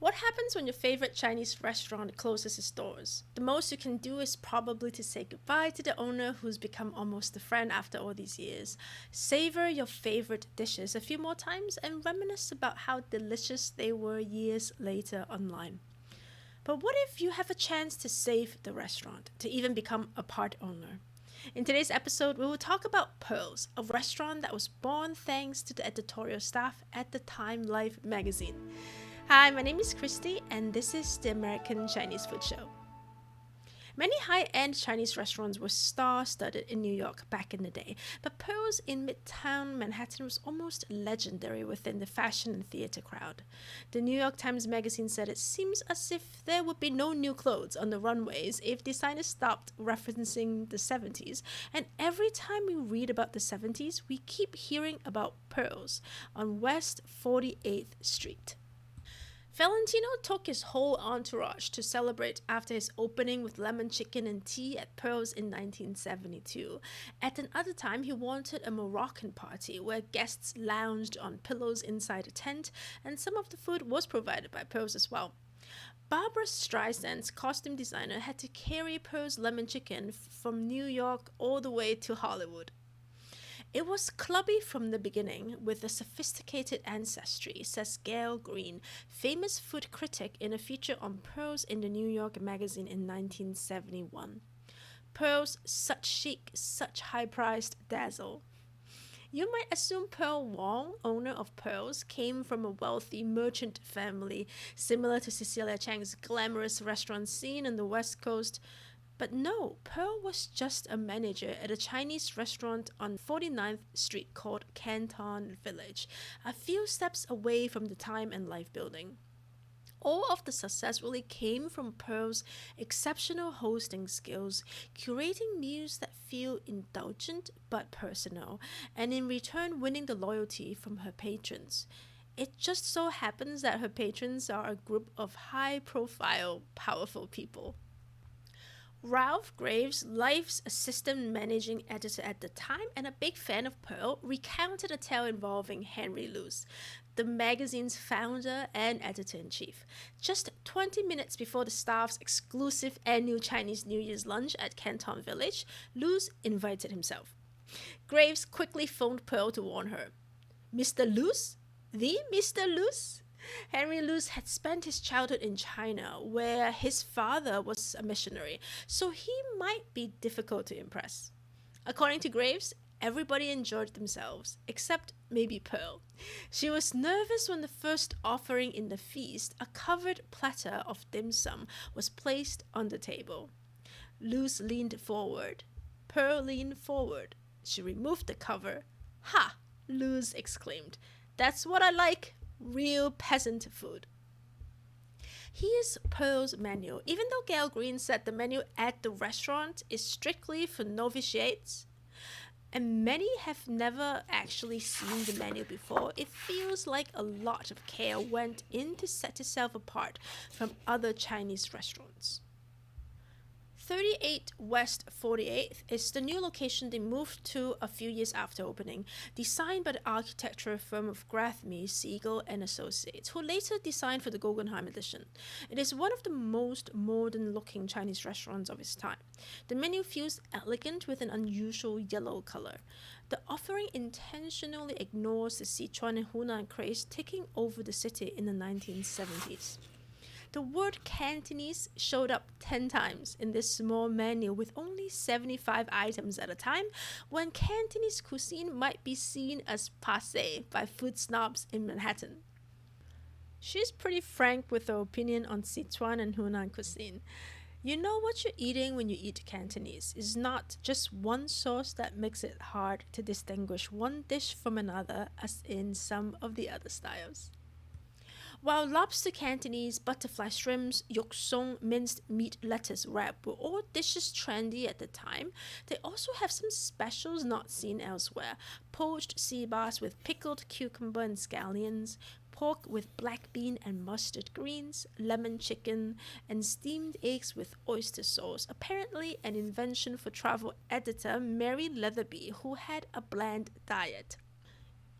What happens when your favorite Chinese restaurant closes its doors? The most you can do is probably to say goodbye to the owner who's become almost a friend after all these years. Savor your favorite dishes a few more times and reminisce about how delicious they were years later online. But what if you have a chance to save the restaurant, to even become a part owner? In today's episode, we will talk about Pearls, a restaurant that was born thanks to the editorial staff at the Time Life magazine. Hi, my name is Christy, and this is the American Chinese Food Show. Many high-end Chinese restaurants were star-studded in New York back in the day, but Pearls in Midtown Manhattan was almost legendary within the fashion and theater crowd. The New York Times Magazine said it seems as if there would be no new clothes on the runways if designers stopped referencing the 70s, and every time we read about the 70s, we keep hearing about Pearls on West 48th Street. Valentino took his whole entourage to celebrate after his opening with lemon chicken and tea at Pearls in 1972. At another time, he wanted a Moroccan party where guests lounged on pillows inside a tent, and some of the food was provided by Pearls as well. Barbara Streisand's costume designer had to carry Pearls lemon chicken from New York all the way to Hollywood. It was clubby from the beginning, with a sophisticated ancestry, says Gail Green, famous food critic in a feature on Pearls in the New York Magazine in 1971. Pearls, such chic, such high-priced dazzle. You might assume Pearl Wong, owner of Pearls, came from a wealthy merchant family, similar to Cecilia Chang's glamorous restaurant scene on the West Coast. But no, Pearl was just a manager at a Chinese restaurant on 49th Street called Canton Village, a few steps away from the Time and Life building. All of the success really came from Pearl's exceptional hosting skills, curating meals that feel indulgent but personal, and in return winning the loyalty from her patrons. It just so happens that her patrons are a group of high-profile, powerful people. Ralph Graves, Life's assistant managing editor at the time and a big fan of Pearl, recounted a tale involving Henry Luce, the magazine's founder and editor-in-chief. Just 20 minutes before the staff's exclusive annual Chinese New Year's lunch at Canton Village, Luce invited himself. Graves quickly phoned Pearl to warn her. Mr. Luce? The Mr. Luce? Henry Luce had spent his childhood in China, where his father was a missionary, so he might be difficult to impress. According to Graves, everybody enjoyed themselves, except maybe Pearl. She was nervous when the first offering in the feast, a covered platter of dim sum, was placed on the table. Luce leaned forward. Pearl leaned forward. She removed the cover. "Ha!" Luce exclaimed. "That's what I like. Real peasant food." Here's Pearl's menu. Even though Gail Green said the menu at the restaurant is strictly for novitiates, and many have never actually seen the menu before, it feels like a lot of care went in to set itself apart from other Chinese restaurants. 38 West 48th is the new location they moved to a few years after opening, designed by the architecture firm of Grathme, Siegel and Associates, who later designed for the Guggenheim edition. It is one of the most modern-looking Chinese restaurants of its time. The menu feels elegant with an unusual yellow color. The offering intentionally ignores the Sichuan and Hunan craze taking over the city in the 1970s. The word Cantonese showed up 10 times in this small menu with only 75 items at a time, when Cantonese cuisine might be seen as passé by food snobs in Manhattan. She's pretty frank with her opinion on Sichuan and Hunan cuisine. You know what you're eating when you eat Cantonese. It's not just one sauce that makes it hard to distinguish one dish from another, as in some of the other styles. While lobster Cantonese, butterfly shrimps, yuk song, minced meat lettuce wrap were all dishes trendy at the time, they also have some specials not seen elsewhere. Poached sea bass with pickled cucumber and scallions, pork with black bean and mustard greens, lemon chicken, and steamed eggs with oyster sauce, apparently an invention for travel editor Mary Leatherby, who had a bland diet.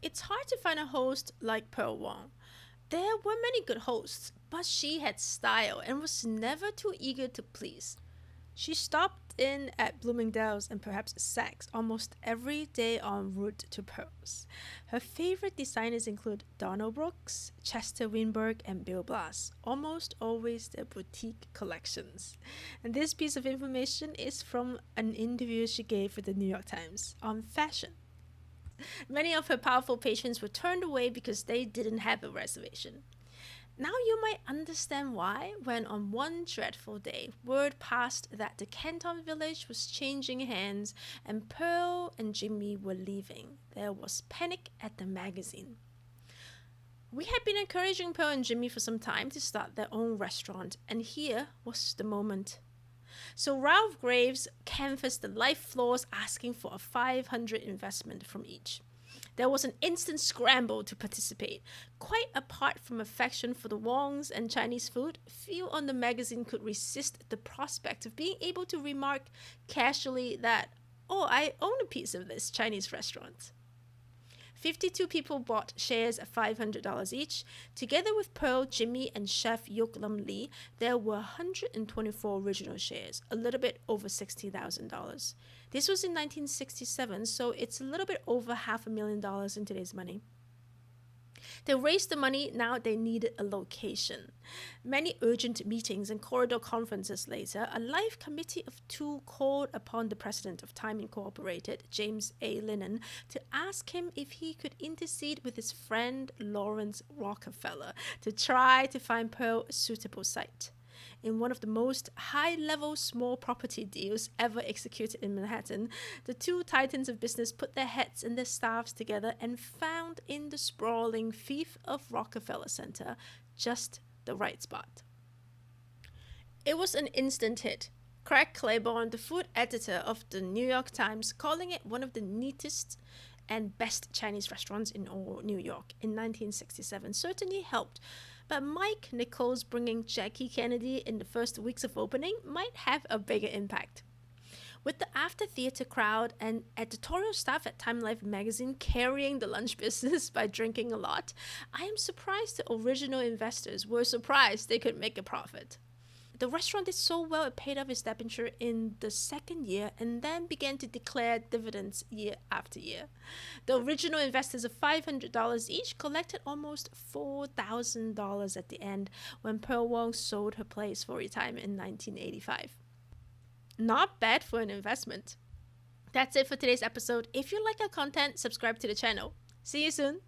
It's hard to find a host like Pearl Wong. There were many good hosts, but she had style and was never too eager to please. She stopped in at Bloomingdale's and perhaps Saks almost every day en route to Pearl's. Her favorite designers include Donald Brooks, Chester Winberg, and Bill Blass, almost always their boutique collections. And this piece of information is from an interview she gave for the New York Times on fashion. Many of her powerful patrons were turned away because they didn't have a reservation. Now you might understand why, when on one dreadful day, word passed that the Canton Village was changing hands and Pearl and Jimmy were leaving. There was panic at the magazine. We had been encouraging Pearl and Jimmy for some time to start their own restaurant, and here was the moment. So Ralph Graves canvassed the life floors asking for a $500 investment from each. There was an instant scramble to participate. Quite apart from affection for the Wongs and Chinese food, few on the magazine could resist the prospect of being able to remark casually that, "Oh, I own a piece of this Chinese restaurant." 52 people bought shares at $500 each. Together with Pearl, Jimmy, and chef Yok Lam Lee, there were 124 original shares, a little bit over $60,000. This was in 1967, so it's a little bit over $500,000 in today's money. They raised the money, now they needed a location. Many urgent meetings and corridor conferences later, a life committee of two called upon the president of Time Incorporated, James A. Lennon, to ask him if he could intercede with his friend Lawrence Rockefeller to try to find Pearl a suitable site. In one of the most high-level small property deals ever executed in Manhattan, the two titans of business put their heads and their staffs together and found in the sprawling fief of Rockefeller Center just the right spot. It was an instant hit. Craig Claiborne, the food editor of the New York Times, calling it one of the neatest and best Chinese restaurants in all New York in 1967, certainly helped. But Mike Nichols bringing Jackie Kennedy in the first weeks of opening might have a bigger impact. With the after-theater crowd and editorial staff at Time Life magazine carrying the lunch business by drinking a lot, I am surprised the original investors were surprised they could make a profit. The restaurant did so well it paid off its debenture in the second year and then began to declare dividends year after year. The original investors of $500 each collected almost $4,000 at the end when Pearl Wong sold her place for retirement in 1985. Not bad for an investment. That's it for today's episode. If you like our content, subscribe to the channel. See you soon.